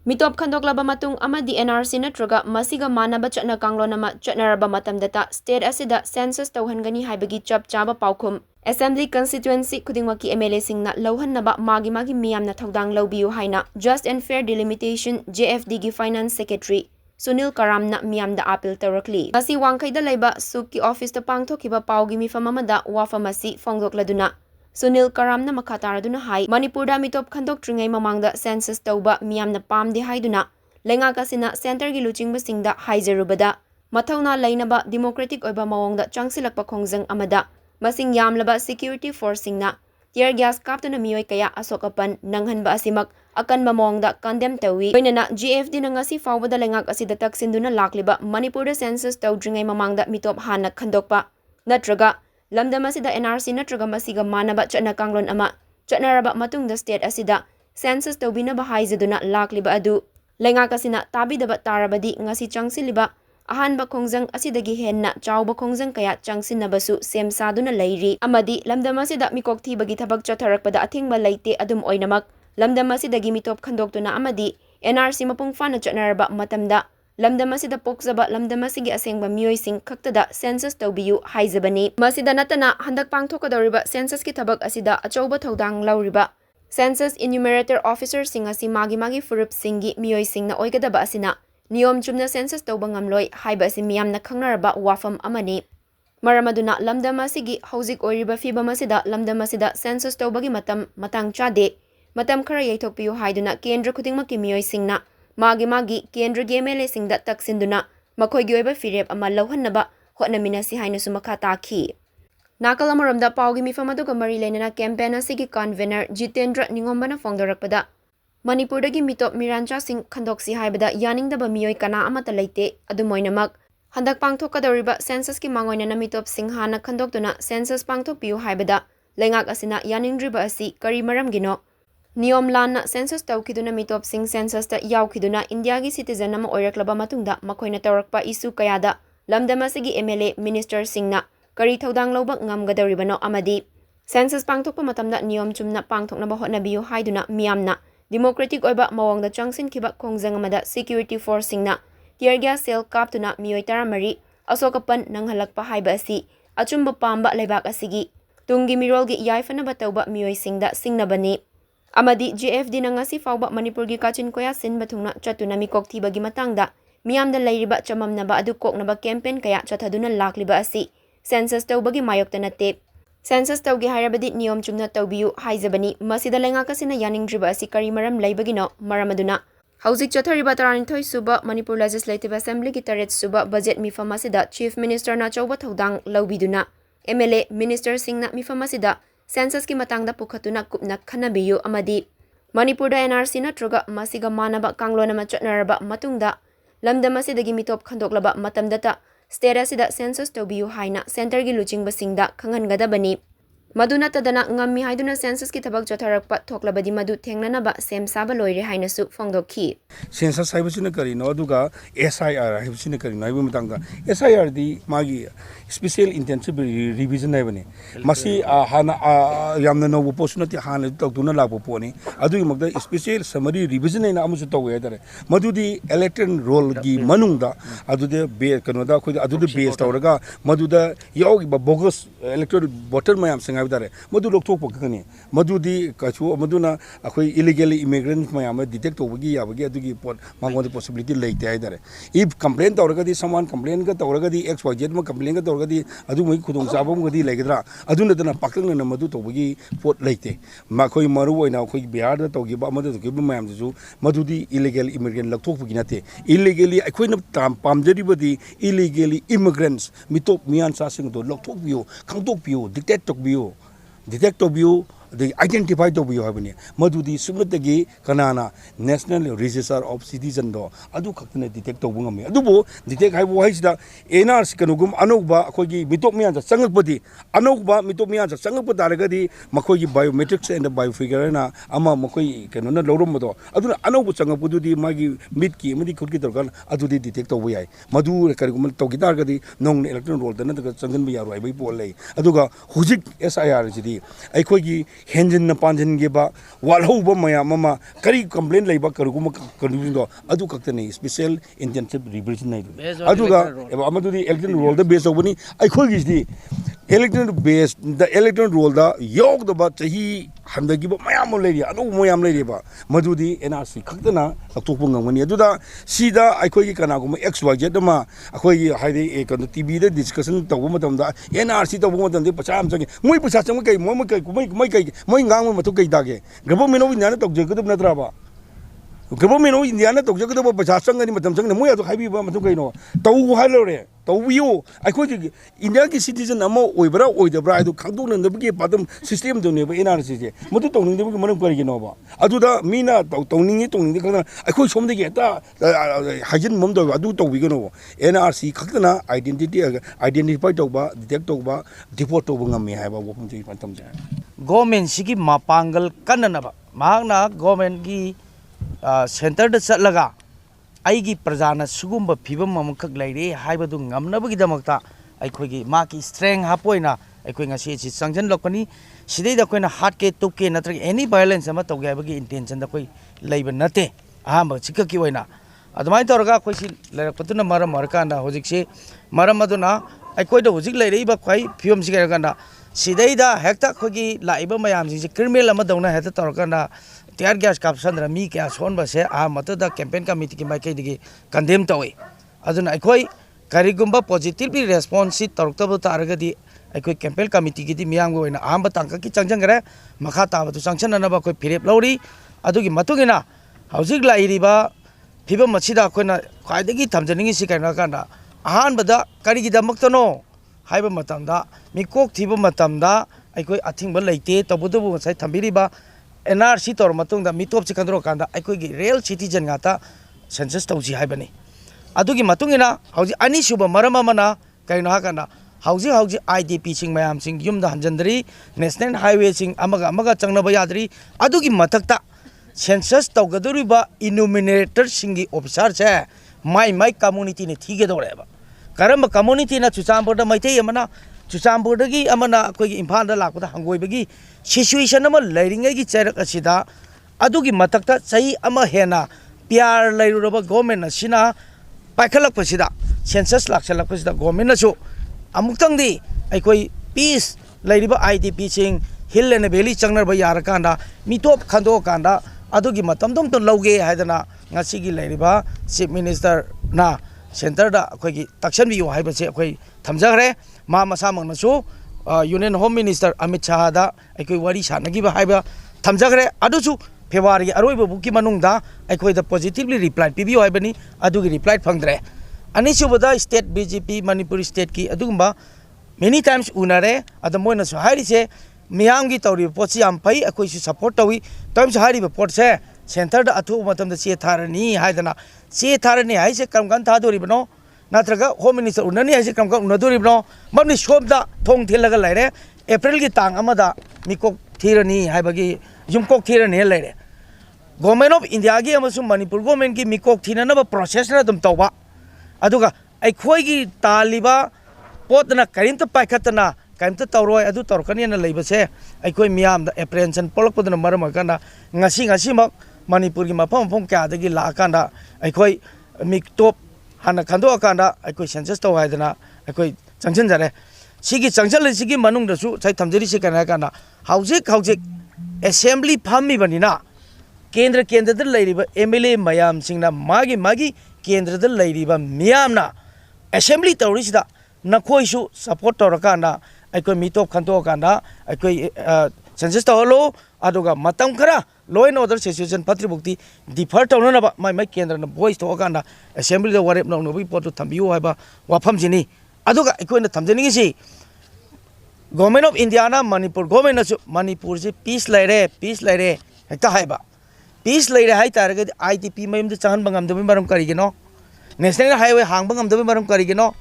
Mitop khandoklaba matung amadi NRC natraga masiga manaba chatna kanglon ama chatnaraba matamdata state asida census tauhangani haibagi chap chaba paukhum Assembly constituency khudingwaki MLA singna lohannaba magi miyamna thodang lawbiu haina Just and Fair Delimitation JFD gi Finance Secretary Sunil Karamna miyamda appeal tawrakli asi wangkhaida laiba sukki office ta pangthokiba paugi mifam amada wafamasi fongdokladuna Sunil Karamna makataraduna hai Manipurda mitop khandok tringai mamangda census tauba miyamna pamdi haiduna lenga kasina center gi luchingba singda haizerubada mathauna lainaba democratic oiba mawongda changsilakpa khongjang amada masing yamlaba security force singna tear gas kaptuna miyoi kaya asokapan nanghanba asimak akanba mawongda condemn tawi oinana JFD na ngasi fawbada lengak asida taksinduna lakliba Manipurda census tawdringai mamangda mitop hana khandokpa natraga lamdam asida NRC natraga masiga manaba chana kanglon ama chanaraba matungda state asida census tawbinaba haizaduna lakliba adu lengak asina tabidaba tarabadi ngasi changsiliba ahanba khongjang asidagi henna chawba khongjang kaya changsinnabasu semsaduna leiri amadi lamdam asida mikok thibagi thabak chatharakpada athingba leite adum oinamak lamdam asidagi mitop khandoktuna amadi NRC mapung fana chatnaraba matamda lamdam asida pokzaba lamdam asigi asengba miyoising khaktada census tawbiyu haizabani masida natana handak pangthokadoriba census ki thabak asida achauba thodang lauriba census enumerator officer sing asi magi furup singi miyoisingna oigadaba asina Niyom chumna census tawba ngamloi haiba asi miyamna khangnaraba wafam amani maramaduna lamdam asigi hauzik oiriba fibam asida lamdam asida census tawbagi matang chade matam khara yaithokpiyu haiduna kendra khudingmaki miyoisingna magi kendra gi MLA singda taksinduna makhoigi oiba firep ama lohannaba hotnaminasi hainasu makha takhi nakal amaramda paugi mifam aduga mari lenana campaign asigi convener Jitendra Ningombana fongdorakpada Manipurdagi mitop mirancha sing khandoksi haibada yaningdaba miyoi kana amata leite adumoinamak handak pangthokadoriba census ki mangoinana mitop sing hana khandoktuna census pangthokpiu haibada lengak asina yaningdriba asi kari maramgino niyom lanna census tawkhiduna mitop sing census ta yawkhiduna India gi citizen ama oiraklaba matungda makhoina tawrakpa isu kayada lamdam asigi MLA minister singna kari thodang lobak ngamgadoribano amadi census pangthokpa matamda niyom chumna pangthoknaba hotnabiu haiduna miyamna Democratic oiba mawangda changsin kiba khongjang amada security force singna tear gas cell kaptuna miyoi taramari asokapan nanghalakpa haiba asi achumba pamba leibak asigi tungi mirolgi yaifanaba tawba miyoi singda singnabani amadi JFD na ngasi fawba Manipurgi kachin koya sinba thungna chatuna mikok thibagi matangda miyamda leiriba chamamnaba adu koknaba campaign kaya chathaduna lakliba asi census tawbagi mayokta natte census tawgi hairabadi niyom chumna tawbiyu haizabani masida lengakasina yaningdriba asi kari maram leibagino maramaduna hauzik chathariba 32 suba Manipur Legislative Assembly ki 3 suba budget mifam asida Chief Minister na chawba thodang lawbiduna MLA Minister singna mifam asida census ki matangda pukhatuna kupna khanabiyu amadi Manipurda NRC natraga masiga manaba kanglona ma chatnaraba matungda lamdam asidagi mitop khandoklaba matamdata state asida census tawbiyu haina center gi luchingba singda khanghangadabani maduna tadana ngammi haiduna census ki thabak chatharakpa thoklabadi madu thengnanaba sem saba loire haina su fongdokhi census haibusina kari no aduga SIR haibusina kari no matangda SIR di magi special intensive revision haibani masi hana yamna no posunati hana tawtuna lagbo poni adugi magda special summary revision ina amusu tawwe adare madudi electoral roll gi manungda adude be kanoda khoi adude base tawraga maduda yogi bogus electoral voter mayam singa dare madu lok thok pakani madudi kachu maduna akhoi illegally immigrant mayam detect tawgi yabagi adugi pot mangon possibility leite ai dare if complain tawraga di someone complain ga tawraga di xyz ma complain ga tawraga di adu moi khudong sabam ga di legadra aduna dana pakang na madu tawgi pot leite ma khoi maru oina khoi bihar da tawgi ba madu gi mayam ju madudi illegal immigrant lok thok nate illegally akhoi na pamjari badi illegally immigrants mitop mian sa sing do lok thok biu khangtok biu detect view the identify to view habani madudi sumnatagi kanana national register of citizen do adu khakna detect to bungami adubo detect haibo haisida NRC kanugum anokba akogi mitop mian sa sangakpadi anokba mitop mian sa sangakpa daragadi makogi biometrics and biofigure na ama makoi kanona lorom do aduna anokbu sangakpududi magi mitki mudi khutki dorgan adudi detect to yai madu karigum to gidargadi nong electoral roll dana sangan bi yaro ai bai pol lei aduga hujik SIR jidi aikogi henjin na panjin ge ba walho ba maya mama kari complaint lei ba karu kuma karu do adu kakta nei special intensive revision nei adu ga amadu di electoral roll da base obani ai khol gi di electoral base the electoral roll da yok da ba chahi hamda gi ba mayam lei adu mayam lei ba madu di NRC kakta na tok pung ngani adu da sida ai khoi gi kana kuma XYZ da ma akhoi gi haide e kan TV da discussion taw ma tam da NRC taw ma tam de pacha am changi moi pacha chang kai moi moi ngang ma to kai da ge government of India na tok je ko na tra ba government of India na tok je ko pacha chang ni ma tam chang moi adu haibi ba ma to kai no taw ha lo re taw yu ai khoi gi India ki citizen ama oibra oidabra adu khangdong nang da gi padam system do ne ba NRC je mo to tong ning de gi manam kari gi no ba adu da mina tong ning de khang ai khoi som de ge ta hajin mom do adu taw wi gi no NRC khakna identify to ba detect to ba deport to ba ngam hai ba wo pum ji tam ja government sigi mapangal kanna ba magna government gi center da chatlaga aigi prajana sugumba phibam mamkhak laire haibadu ngamnabagi damakta aikhoigi maki strength hapoina aikoi ngasi chi changjan lokani sidai da koina heart ke to ke natra any violence ama tawge bagi intention da koi leiba nate ahamba chikka ki oina admai torga koi si lerakpatuna maram markanda hojik se maram aduna aikoi da hojik leirei ba khoi phibam siga kanda sidai da hekta khogi laiba mayam ji criminal ama dauna heta torkanda tear gas caption mi kya son ba se a mata da campaign committee ki mai kai digi condemn tawi aduna aikoi karigumba positively response torktaba taragadi aikoi campaign committee ki di miyang go ina amba tangka ki changjang gare makha ta ba tu sanction na ba koi phirep lori adugi matugina haujik lairi ba phibam machida koina khaidagi thamjaningi sikaina kanda ahan bada karigi da maktano haiba matamda mikok thiba matamda aikoi athingba leite tabudu sai thambiri ba NRC tor matungda mitop chikandro kanda aikoi gi real citizen ngata census tauji haibani adugi matungina hauji ani suba marama mana kaino hakana hauji IDP sing mayam sing yumda hanjandri national highway sing amaga changnaba yadri adugi mathakta census tawgaduriba enumerator singi officer che mai community ne thige doreba karamba community na chuchamboda maitei amana chuchamboda gi amana koi imphal da lakpada hangoi bagi situation ama lairingai gi charak asida adugi matakta chai ama hena pyar lairuraba government asina paikhalak pasida census laksalak pasida government asu amuktang di aikoi peace lairiba IDP sing hill and valley changnar ba yarakanda mitop khando kanda adugi matamdom to lauge haidana ngasi gi lairiba chief minister na center da akhoi taksan bi hai ba se akhoi thamjagre ma masamang na su union home minister Amit Shah da aikoi wari sanagi ba hai ba thamjagre adu su February aroi ba buki manung da aikoi da positively reply pibi hai bani adu gi reply phangdre ani su bada state BJP Manipur state ki adugumba many times unare adamoina su hairi se miyam gi tawri pochi am pai akoi su support tawi times hairi ba pot se center da athu matam da che tharani haidana che tharani hai se kam gan tha dori bano natraga home minister unani hai se kam gan unadori bano mamni shobda thong thilaga laire April gi tang amada mikok thirani hai bagi yumkok thirani laire government of India gi amasu Manipur government gi mikok thina na process na dum tawba aduga aikoi gi taliba potna karimta paikhatna kaimta tawroi adu torkani na leibase aikoi miyam da apprehension polakpadna maram akanda ngasi mak Manipur gi mafam kya dagi la akanda aikoi miktop hana khando akanda aikoi census taw haidana aikoi changchen jare sigi changchal sigi manung da su sai thamjari se kana kana haujik assembly phammi banina kendra da lairiba MLA mayam singna magi kendra da lairiba miyamna assembly tawrisida nakhoi su support torakanda aikoi mitop khanto kanda aikoi census tawlo aduga matam khara law and order situation patri bukti defer tawna ba mai kendra na voice to kanda assembly da warep no bi pot thambiu haiba wafam jini aduga aikoi na thamjani si government of India na Manipur government na Manipur ji peace laire hekta haiba peace laire hai targa IDP mayum da chahan bangam da maram karigino national highway hang bangam da maram karigino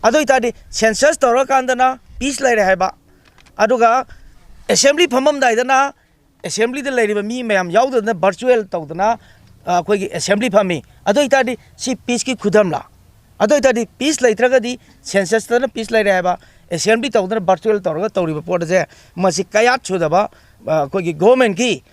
adu itadi census tawra kandana peace laire haiba aduga assembly phamam daidana assembly da lairiba mi mayam yaudana virtual tawdana koi gi assembly phami adu itadi si peace ki khudamla adu itadi peace laitraga di census tana peace laire haiba assembly tawdana virtual tawra tawriba pot je masi kayat chudaba ꯑꯩꯈꯣꯏꯒꯤ ꯒꯣꯔꯃꯦꯟꯒꯤ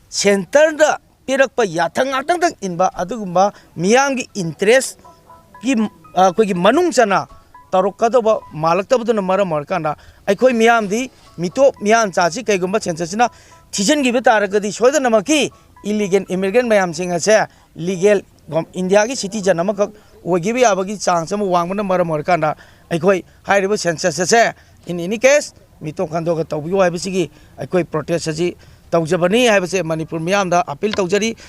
ꯁꯦꯟꯇꯔꯗ ꯄꯤꯔꯛꯄ ꯌꯥꯊꯪ ꯉꯥꯛꯇꯪ ꯏꯟꯕ ꯑꯗꯨꯒꯨꯝꯕ ꯃꯤꯌꯥꯝꯒꯤ ꯏꯟꯇꯔꯦꯁꯀꯤ ꯑꯩꯈꯣꯏꯒꯤ ꯃꯅꯨꯡ ꯆꯟꯅ ꯇꯧꯔꯛꯀꯗꯧꯕ ꯃꯥꯜꯂꯛꯇꯕꯗꯨꯅ ꯃꯔꯝ ꯑꯣꯏꯔꯀꯥꯟꯗ ꯑꯩꯈꯣꯏ ꯃꯤꯌꯥꯝꯗꯤ ꯃꯤꯇꯣꯞ ꯃꯤꯌꯥꯟꯆꯥꯁꯤ ꯀꯩꯒꯨꯝꯕ ꯁꯦꯟꯁꯁꯁꯤꯅ ꯊꯤꯖꯤꯟꯈꯤꯕ ꯇꯥꯔꯒꯗꯤ ꯁꯣꯏꯗꯅꯃꯛꯀꯤ ꯏꯂꯤꯒꯦꯜ ꯏꯃꯤꯒ꯭ꯔꯦꯟ ꯃꯌꯥꯝꯁꯤꯡ ꯑꯁꯦ ꯂꯤꯒꯦꯜ ꯏꯟꯗꯤꯌꯥꯒꯤ ꯁꯤꯇꯤꯖꯟ ꯑꯃꯈꯛ ꯑꯣꯏꯈꯤꯕ ꯌꯥꯕꯒꯤ ꯆꯥꯡꯁ ꯑꯃ ꯋꯥꯡꯕꯅ ꯃꯔꯝ ꯑꯣꯏꯔꯀꯥꯟꯗ ꯑꯩꯈꯣꯏ ꯍꯥꯏꯔꯤꯕ ꯁꯦꯟꯁꯁ ꯑꯁꯦ ꯏꯟ ꯑꯦꯅꯤ ꯀꯦꯁ ꯃꯤꯇꯣꯞ ꯈꯟꯗꯣꯛꯑꯒ ꯇꯧꯕꯤꯌꯨ ꯍꯥꯏꯕꯁꯤꯒꯤ ꯑꯩꯈꯣꯏ ꯄ꯭ꯔꯣꯇꯦꯁ ꯑꯁꯤ ꯇꯧꯖꯕꯅꯤ ꯍꯥꯏꯕꯁꯦ ꯃꯅꯤꯄꯨꯔ ꯃꯤꯌꯥꯝꯗ ꯑꯄꯤꯜ ꯇꯧꯖꯔꯤ꯫